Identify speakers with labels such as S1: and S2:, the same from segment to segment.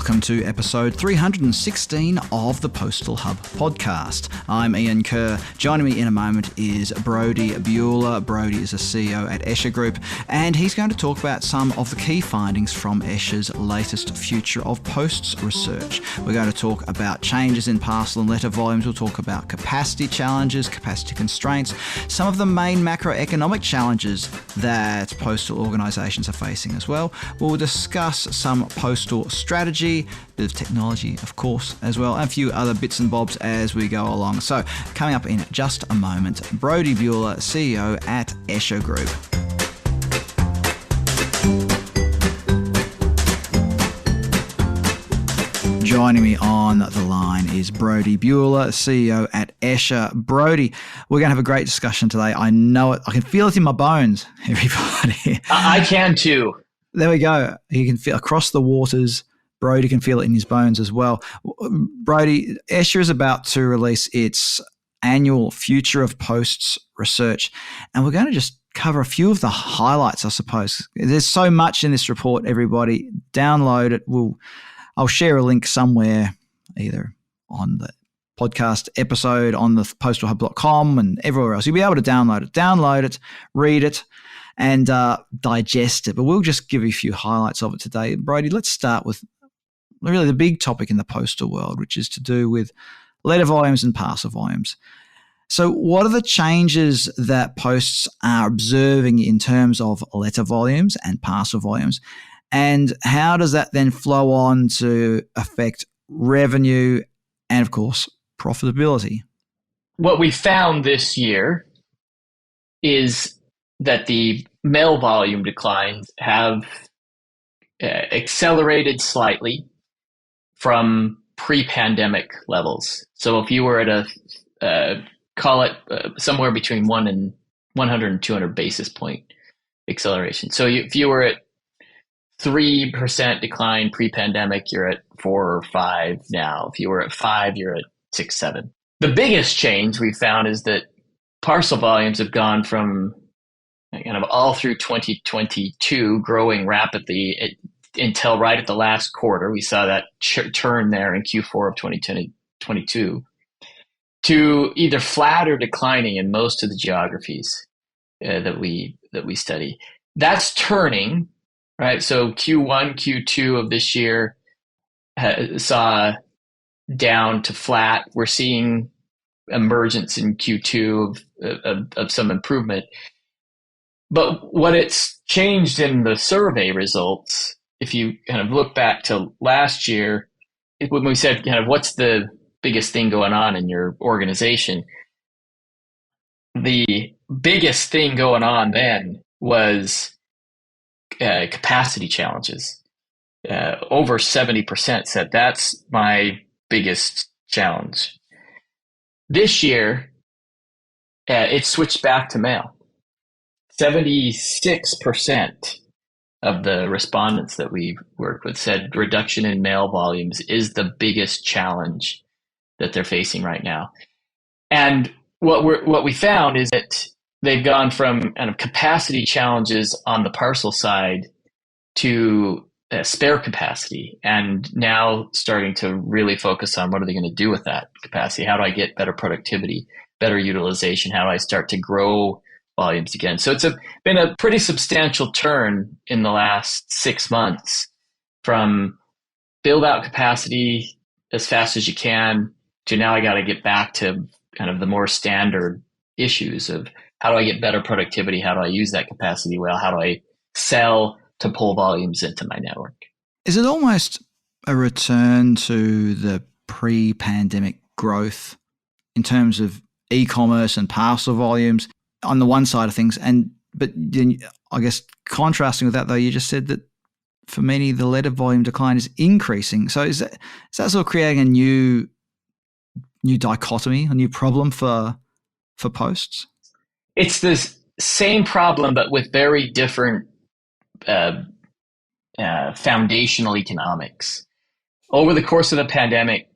S1: Welcome to episode 316 of the Postal Hub podcast. I'm Ian Kerr. Joining me in a moment is Brody Buhler. Brody is a CEO at Escher Group, and he's going to talk about some of the key findings from Escher's latest Future of Posts research. We're going to talk about changes in parcel and letter volumes. We'll talk about capacity challenges, capacity constraints, some of the main macroeconomic challenges that postal organisations are facing as well. We'll discuss some postal strategy, a bit of technology, of course, as well, and a few other bits and bobs as we go along. So, coming up in just a moment, Brody Buhler, CEO at Escher Group. Joining me on the line is Brody Buhler, CEO at Escher. Brody, we're going to have a great discussion today. I know it. I can feel it in my bones, everybody.
S2: I can too.
S1: There we go. You can feel across the waters. Brody can feel it in his bones as well. Brody, Escher is about to release its annual Future of Posts research, and we're going to just cover a few of the highlights, I suppose. There's so much in this report, everybody. Download it. I'll share a link somewhere, either on the podcast episode, on the postalhub.com and everywhere else. You'll be able to download it, read it, and digest it. But we'll just give you a few highlights of it today. Brody, let's start with really the big topic in the postal world, which is to do with letter volumes and parcel volumes. So what are the changes that posts are observing in terms of letter volumes and parcel volumes? And how does that then flow on to affect revenue and, of course, profitability?
S2: What we found this year is that the mail volume declines have accelerated slightly from pre-pandemic levels. So if you were at call it somewhere between 100 and 200 basis point acceleration. So if you were at 3% decline pre-pandemic, you're at 4 or 5 now. If you were at 5, you're at 6, 7. The biggest change we found is that parcel volumes have gone from kind of all through 2022 growing rapidly until right at the last quarter. We saw that turn there in Q4 of 2022 to either flat or declining in most of the geographies that we study. That's turning, right? So Q1, Q2 of this year saw down to flat. We're seeing emergence in Q2 of some improvement. But what it's changed in the survey results, if you kind of look back to last year, when we said kind of what's the biggest thing going on in your organization, the biggest thing going on then was capacity challenges. Over 70% said that's my biggest challenge. This year, it switched back to mail. 76% of the respondents that we worked with said reduction in mail volumes is the biggest challenge that they're facing right now. And what we found is that they've gone from kind of capacity challenges on the parcel side to spare capacity, and now starting to really focus on what are they going to do with that capacity? How do I get better productivity, better utilization? How do I start to grow volumes again? So it's been a pretty substantial turn in the last 6 months from build out capacity as fast as you can to now I got to get back to kind of the more standard issues of how do I get better productivity? How do I use that capacity well? How do I sell to pull volumes into my network?
S1: Is it almost a return to the pre-pandemic growth in terms of e-commerce and parcel volumes on the one side of things? But then I guess contrasting with that, though, you just said that for many, the letter volume decline is increasing. So is that sort of creating a new dichotomy, a new problem for posts?
S2: It's the same problem, but with very different foundational economics. Over the course of the pandemic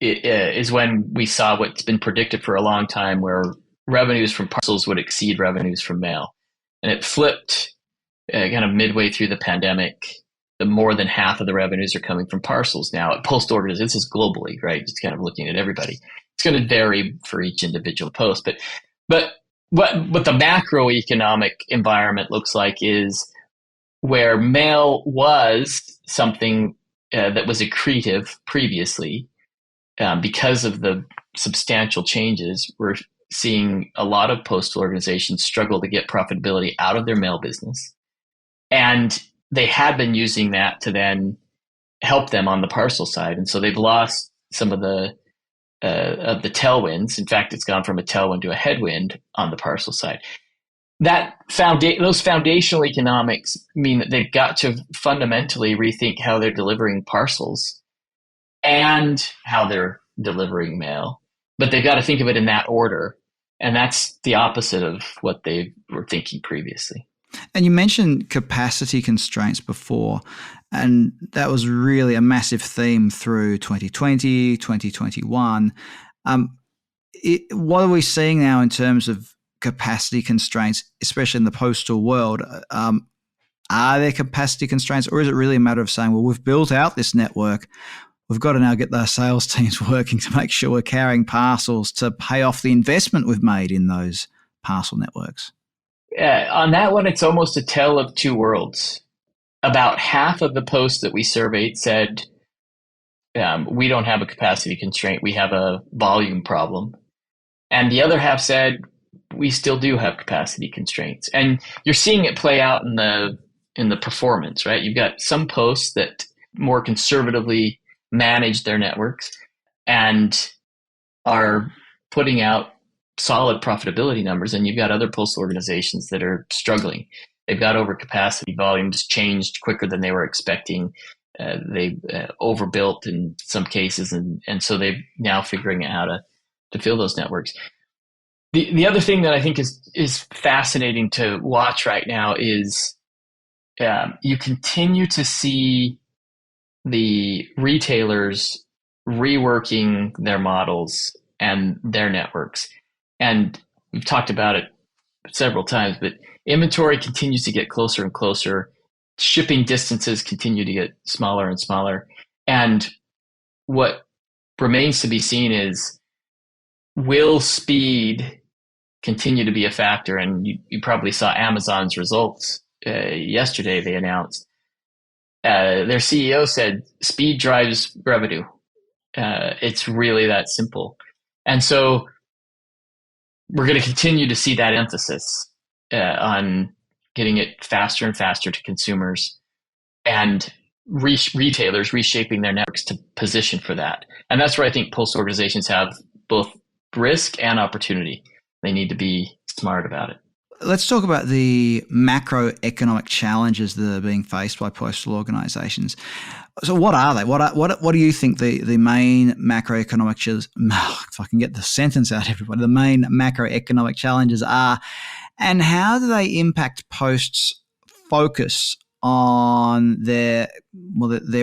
S2: is when we saw what's been predicted for a long time, where revenues from parcels would exceed revenues from mail. And it flipped kind of midway through the pandemic. the more than half of the revenues are coming from parcels now. At Postal organizations, this is globally, right? Just kind of looking at everybody. It's going to vary for each individual post, but what the macroeconomic environment looks like is where mail was something that was accretive previously, because of the substantial changes, we're seeing a lot of postal organizations struggle to get profitability out of their mail business. And they had been using that to then help them on the parcel side. And so they've lost some of the tailwinds. In fact, it's gone from a tailwind to a headwind on the parcel side. Those foundational economics mean that they've got to fundamentally rethink how they're delivering parcels and how they're delivering mail. But they've got to think of it in that order. And that's the opposite of what they were thinking previously.
S1: And you mentioned capacity constraints before, and that was really a massive theme through 2020, 2021. What are we seeing now in terms of capacity constraints, especially in the postal world? Are there capacity constraints, or is it really a matter of saying, well, we've built out this network, we've got to now get those sales teams working to make sure we're carrying parcels to pay off the investment we've made in those parcel networks?
S2: Yeah, on that one, it's almost a tale of two worlds. About half of the posts that we surveyed said, we don't have a capacity constraint, we have a volume problem. And the other half said, we still do have capacity constraints. And you're seeing it play out in the performance, right? You've got some posts that more conservatively manage their networks and are putting out solid profitability numbers, and you've got other postal organizations that are struggling. They've got overcapacity, volumes changed quicker than they were expecting. They overbuilt in some cases, and so they're now figuring out how to fill those networks. The other thing that I think is fascinating to watch right now is you continue to see the retailers reworking their models and their networks. And we've talked about it several times, but inventory continues to get closer and closer. Shipping distances continue to get smaller and smaller. And what remains to be seen is, will speed continue to be a factor? And you probably saw Amazon's results yesterday. They announced their CEO said speed drives revenue. It's really that simple. And so we're going to continue to see that emphasis on getting it faster and faster to consumers, and retailers reshaping their networks to position for that. And that's where I think postal organizations have both risk and opportunity. They need to be smart about it.
S1: Let's talk about the macroeconomic challenges that are being faced by postal organizations. So what are they? What do you think the main macroeconomic challenges, if I can get the sentence out, everybody, the main macroeconomic challenges are, and how do they impact Post's focus on their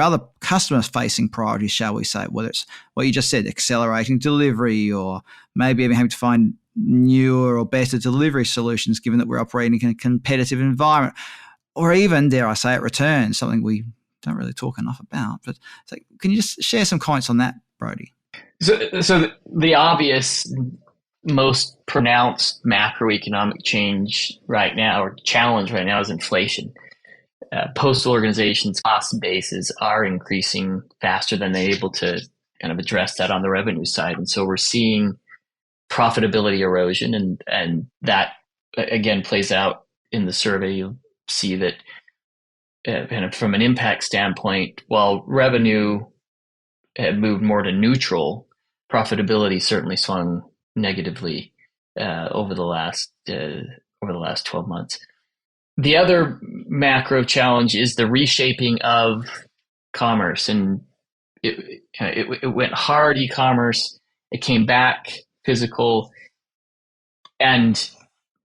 S1: other customer-facing priorities, shall we say, whether it's what you just said, accelerating delivery, or maybe even having to find newer or better delivery solutions given that we're operating in a competitive environment, or even, dare I say it, returns, something we don't really talk enough about. But so can you just share some comments on that, Brody?
S2: So the obvious, most pronounced macroeconomic change right now, or challenge right now, is inflation. Postal organizations' cost bases are increasing faster than they're able to kind of address that on the revenue side. And so we're seeing profitability erosion, and that again plays out in the survey. You'll see that kind of from an impact standpoint, while revenue had moved more to neutral, profitability certainly swung negatively over the last 12 months. The other macro challenge is the reshaping of commerce, and it went hard e-commerce. It came back physical, and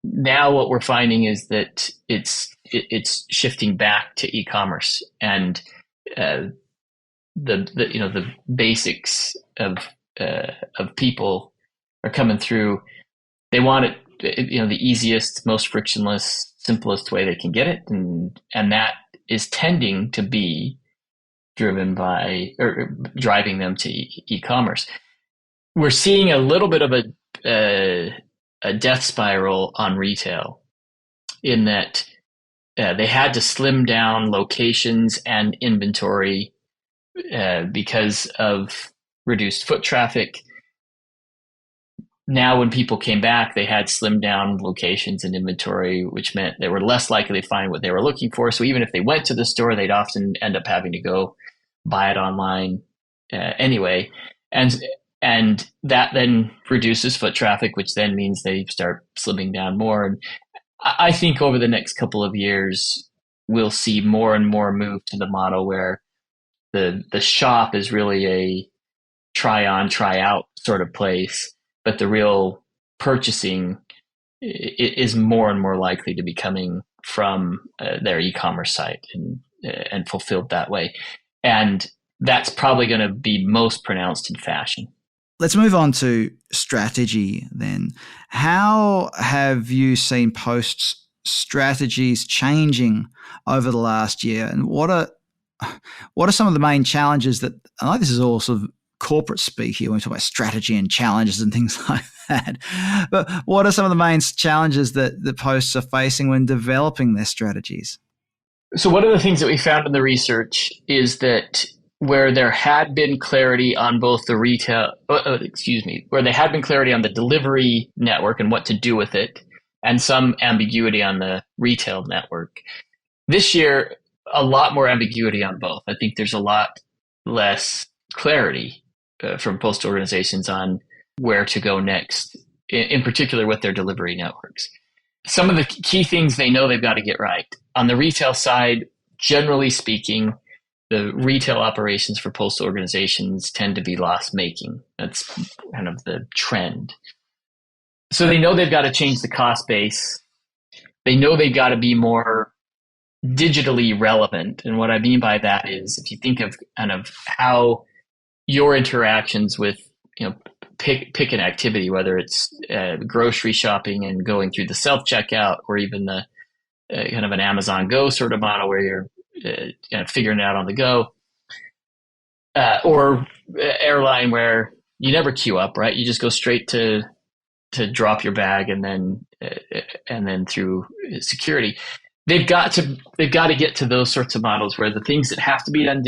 S2: now what we're finding is that it's shifting back to e-commerce, and the basics of people are coming through. They want it, the easiest, most frictionless, simplest way they can get it, and that is tending to be driven by or driving them to e-commerce. We're seeing a little bit of a death spiral on retail in that they had to slim down locations and inventory because of reduced foot traffic. Now, when people came back, they had slimmed down locations and inventory, which meant they were less likely to find what they were looking for. So even if they went to the store, they'd often end up having to go buy it online anyway. And that then reduces foot traffic, which then means they start slimming down more. And I think over the next couple of years, we'll see more and more move to the model where the shop is really a try on, try out sort of place, but the real purchasing is more and more likely to be coming from their e-commerce site and fulfilled that way. And that's probably going to be most pronounced in fashion.
S1: Let's move on to strategy then. How have you seen Post's strategies changing over the last year? And what are some of the main challenges that, I know this is all sort of corporate speak here when we talk about strategy and challenges and things like that, but what are some of the main challenges that the Posts are facing when developing their strategies?
S2: So one of the things that we found in the research is that where there had been clarity on both the where they had been clarity on the delivery network and what to do with it, and some ambiguity on the retail network. This year, a lot more ambiguity on both. I think there's a lot less clarity from postal organizations on where to go next, in particular with their delivery networks. Some of the key things they know they've got to get right. On the retail side, generally speaking, the retail operations for postal organizations tend to be loss-making. That's kind of the trend. So they know they've got to change the cost base. They know they've got to be more digitally relevant. And what I mean by that is if you think of kind of how your interactions with, pick an activity, whether it's grocery shopping and going through the self-checkout, or even the kind of an Amazon Go sort of model where you're kind of figuring it out on the go, or airline where you never queue up, right? You just go straight to drop your bag and then through security. They've got to get to those sorts of models where the things that have to be done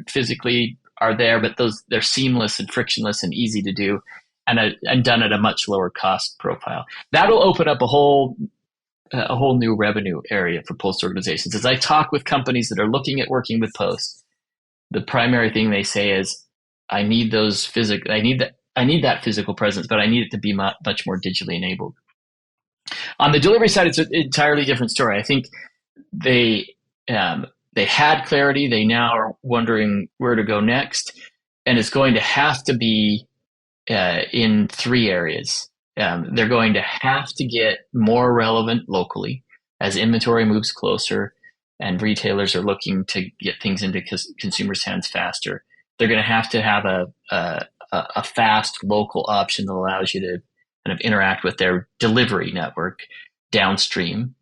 S2: physically are there, but they're seamless and frictionless and easy to do, and done at a much lower cost profile. That'll open up a whole new revenue area for post organizations. As I talk with companies that are looking at working with Post, the primary thing they say is, I need that physical presence, but I need it to be much more digitally enabled. On the delivery side, it's an entirely different story. I think they had clarity. They now are wondering where to go next, and it's going to have to be in three areas. They're going to have to get more relevant locally as inventory moves closer and retailers are looking to get things into consumers' hands faster. They're going to have a fast local option that allows you to kind of interact with their delivery network downstream.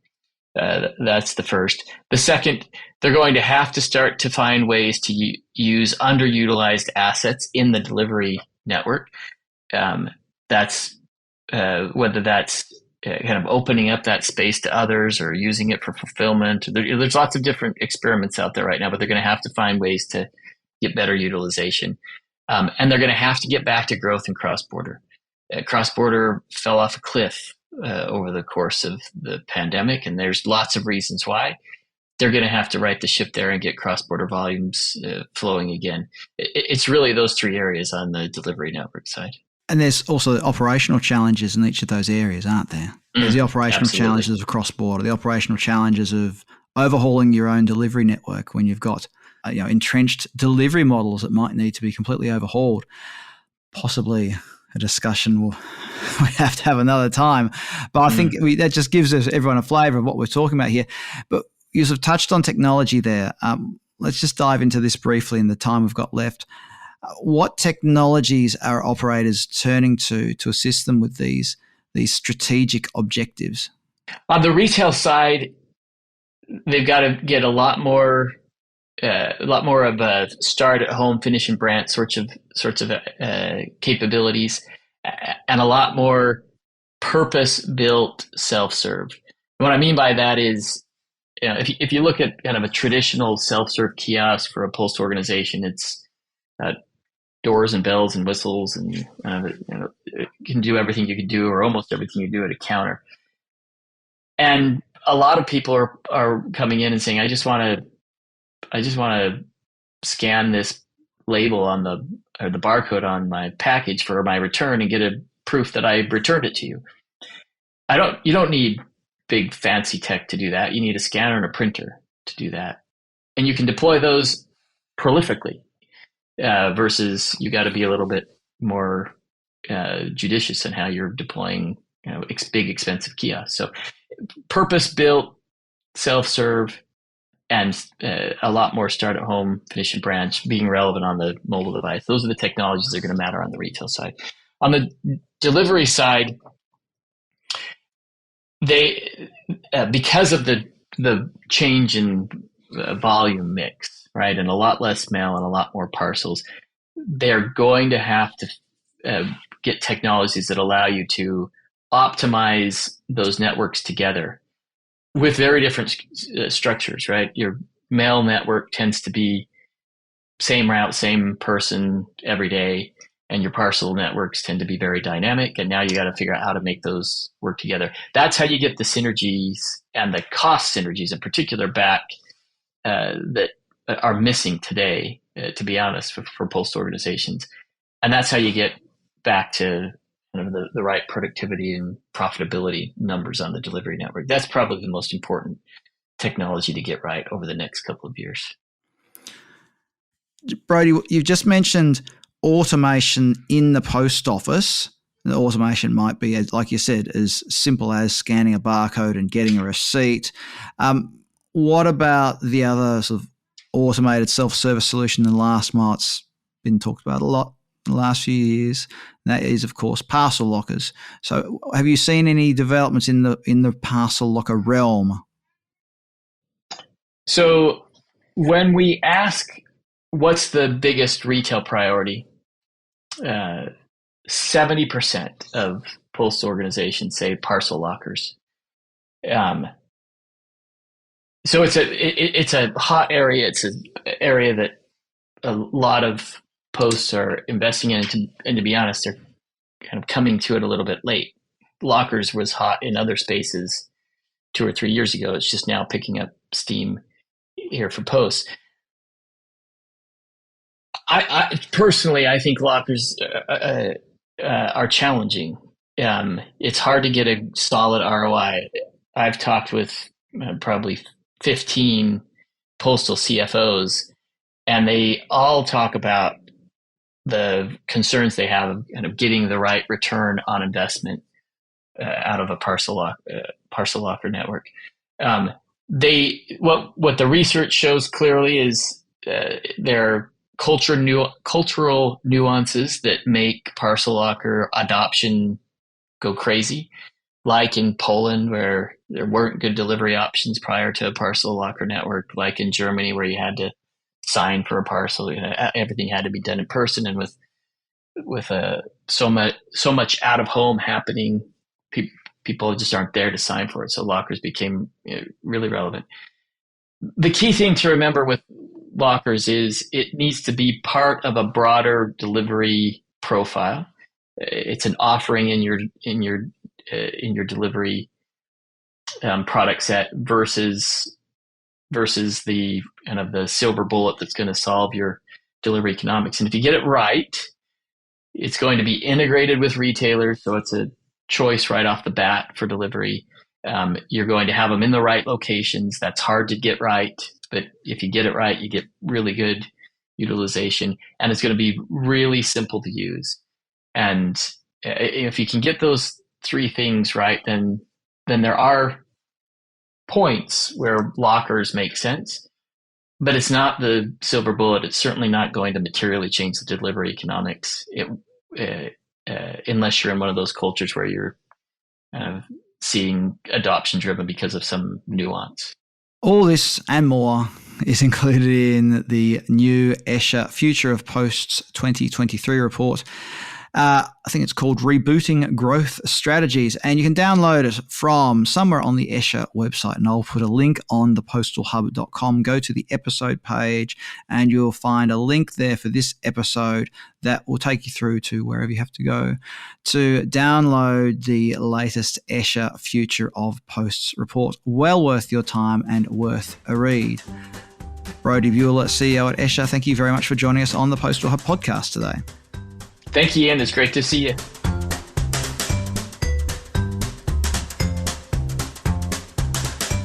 S2: That's the first. The second, they're going to have to start to find ways to use underutilized assets in the delivery network. That's whether that's kind of opening up that space to others or using it for fulfillment. There's lots of different experiments out there right now, but they're going to have to find ways to get better utilization. And they're going to have to get back to growth in cross-border. Cross-border fell off a cliff over the course of the pandemic, and there's lots of reasons why. They're going to have to right the ship there and get cross-border volumes flowing again. It's really those three areas on the delivery network side.
S1: And there's also operational challenges in each of those areas, aren't there? There's the operational challenges of cross-border, the operational challenges of overhauling your own delivery network when you've got entrenched delivery models that might need to be completely overhauled. Possibly a discussion we have to have another time. But I think that just gives everyone a flavour of what we're talking about here. But you sort of touched on technology there. Let's just dive into this briefly in the time we've got left. What technologies are operators turning to assist them with these strategic objectives?
S2: On the retail side, they've got to get a lot more of a start at home, finish and branch sorts of capabilities, and a lot more purpose built self serve. What I mean by that is, if you look at kind of a traditional self serve kiosk for a postal organization, it's uh, doors and bells and whistles, and it can do everything you could do, or almost everything you do at a counter. And a lot of people are coming in and saying, I just want to scan this label on the barcode on my package for my return and get a proof that I returned it to you. You don't need big fancy tech to do that. You need a scanner and a printer to do that. And you can deploy those prolifically, versus you got to be a little bit more judicious in how you're deploying big expensive kiosks. So purpose built, self-serve, and a lot more start at home, finish and branch, being relevant on the mobile device. Those are the technologies that are going to matter on the retail side. On the delivery side, they because of the change in volume mix, right, and a lot less mail and a lot more parcels, they're going to have to get technologies that allow you to optimize those networks together with very different structures, right? Your mail network tends to be same route, same person every day, and your parcel networks tend to be very dynamic. And now you got to figure out how to make those work together. That's how you get the synergies and the cost synergies in particular back that are missing today, to be honest, for postal organizations. And that's how you get back to kind of the right productivity and profitability numbers on the delivery network. That's probably the most important technology to get right over the next couple of years.
S1: Brody, you've just mentioned automation in the post office. The automation might be, like you said, as simple as scanning a barcode and getting a receipt. What about the other sort of automated self-service solution in the last mile? It's been talked about a lot in the last few years. That is, of course, parcel lockers. So have you seen any developments in the parcel locker realm?
S2: So when we ask what's the biggest retail priority, 70% of postal organizations say parcel lockers. So it's a hot area. It's an area that a lot of posts are investing in. And to be honest, they're kind of coming to it a little bit late. Lockers was hot in other spaces 2 or 3 years ago. It's just now picking up steam here for posts. I personally, I think lockers are challenging. It's hard to get a solid ROI. I've talked with probably 15 postal CFOs, and they all talk about the concerns they have of kind of getting the right return on investment out of a parcel locker network. What the research shows clearly is there are cultural nuances that make parcel locker adoption go crazy, like in Poland, where there weren't good delivery options prior to a parcel locker network, like in Germany, where you had to sign for a parcel. Everything had to be done in person, and with so much out of home happening, people just aren't there to sign for it. So lockers became really relevant. The key thing to remember with lockers is it needs to be part of a broader delivery profile. It's an offering in your delivery product set versus the kind of the silver bullet that's going to solve your delivery economics. And if you get it right, it's going to be integrated with retailers, so it's a choice right off the bat for delivery. You're going to have them in the right locations. That's hard to get right, but if you get it right, you get really good utilization, and it's going to be really simple to use. And if you can get those three things right, then there are points where lockers make sense, but it's not the silver bullet. It's certainly not going to materially change the delivery economics, unless you're in one of those cultures where you're seeing adoption driven because of some nuance.
S1: All this and more is included in the new Escher Future of Posts 2023 report. I think it's called Rebooting Growth Strategies, and you can download it from somewhere on the Escher website, and I'll put a link on thepostalhub.com. Go to the episode page and you'll find a link there for this episode that will take you through to wherever you have to go to download the latest Escher Future of Posts report. Well worth your time and worth a read. Brody Buhler, CEO at Escher, thank you very much for joining us on the Postal Hub podcast today.
S2: Thank you, Ian. It's great to see you.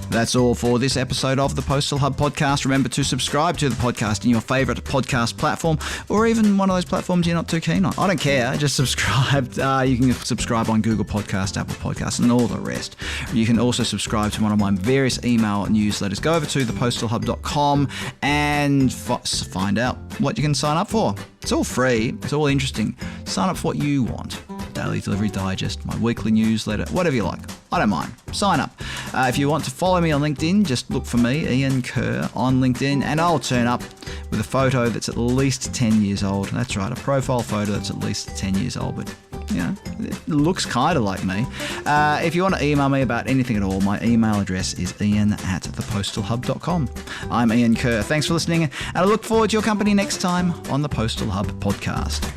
S1: That's all for this episode of the Postal Hub podcast. Remember to subscribe to the podcast in your favourite podcast platform, or even one of those platforms you're not too keen on. I don't care. Just subscribe. You can subscribe on Google Podcast, Apple Podcasts, and all the rest. You can also subscribe to one of my various email newsletters. Go over to thepostalhub.com and find out what you can sign up for. It's all free. It's all interesting. Sign up for what you want. Daily Delivery Digest, my weekly newsletter, whatever you like. I don't mind. Sign up. If you want to follow me on LinkedIn, just look for me, Ian Kerr, on LinkedIn, and I'll turn up with a photo that's at least 10 years old. That's right, a profile photo that's at least 10 years old, but it looks kind of like me. If you want to email me about anything at all, my email address is ian@thepostalhub.com. I'm Ian Kerr. Thanks for listening, and I look forward to your company next time on the Postal Hub podcast.